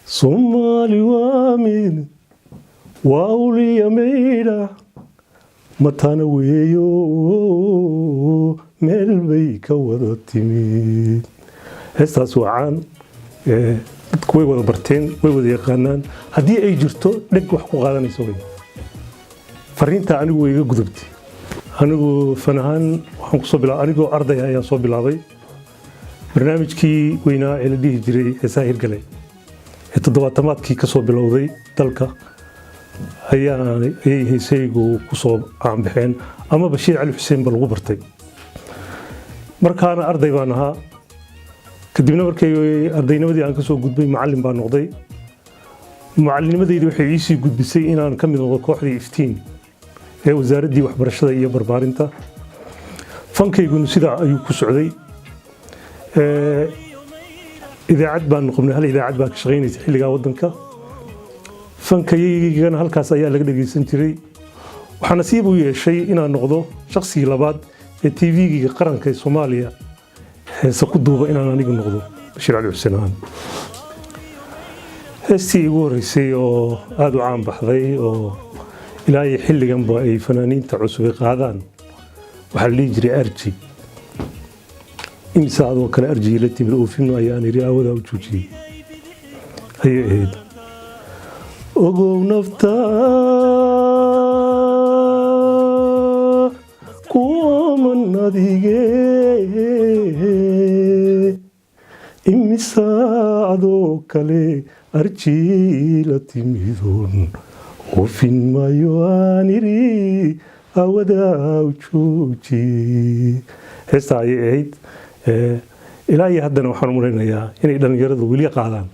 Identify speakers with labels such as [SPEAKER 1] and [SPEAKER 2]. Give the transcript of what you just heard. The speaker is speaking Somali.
[SPEAKER 1] Soomaali waa mid wawliya meydha matana weeyo meel bay ka wada timid heestaas waa caan dadku way wada barteen way wada yaqaanaan haddii ay jirto dheg wax ku qaadanayso way fariinta anigu way iga gudubtay anigu fanahan waxaan ku soo bilaabay anigoo arday ayaan soo bilaabay barnaamijkii weynaa ee la dhihi jiray heesaha hirgale ee toddobaatamaadkii ka soo bilowday dalka ayay heesaygu ku soo aanbixeen ama Bashiir Cali Xuseen ba lagu bartay markaana arday baan ahaa kadibna markay ardaynimadii aan ka soo gudbay macallin baan noqday macallinimadaydu waxay ii sii gudbisay inaan ka mid noqdo kooxdii iftiin ee wasaaradii waxbarashada iyo barbaarinta fankayguna sidaa ayuu ku socday idaacad baan noqonay hal idaacad baa ka shaqeynaysa xilliga wadanka fankaygana halkaas ayaa laga dhageysan jiray waxaan nasiib u yeeshay inaan noqdo shakhsigii labaad ee TV-ga qaranka ee Soomaaliya heesa ku duuba inaan anigu noqdo Bashiir Cali Xuseen ahaan heestii ugu horeysay oo aad u caan baxday oo ilaa xilliganba ay fanaaniinta cusub qaadaan waxa la jiray arji imisa adoo kale arji la timid oo film ayaan iri awada u joojiyay ayay ahayd ogow nafta kuman adige imisa adoo kale arji la timidun oo film ayaan iri awada u joojiyay heesta ayay ahayd ilaa haddana waxaan u maraynayaa inay dhalinyaradu weli qaadaan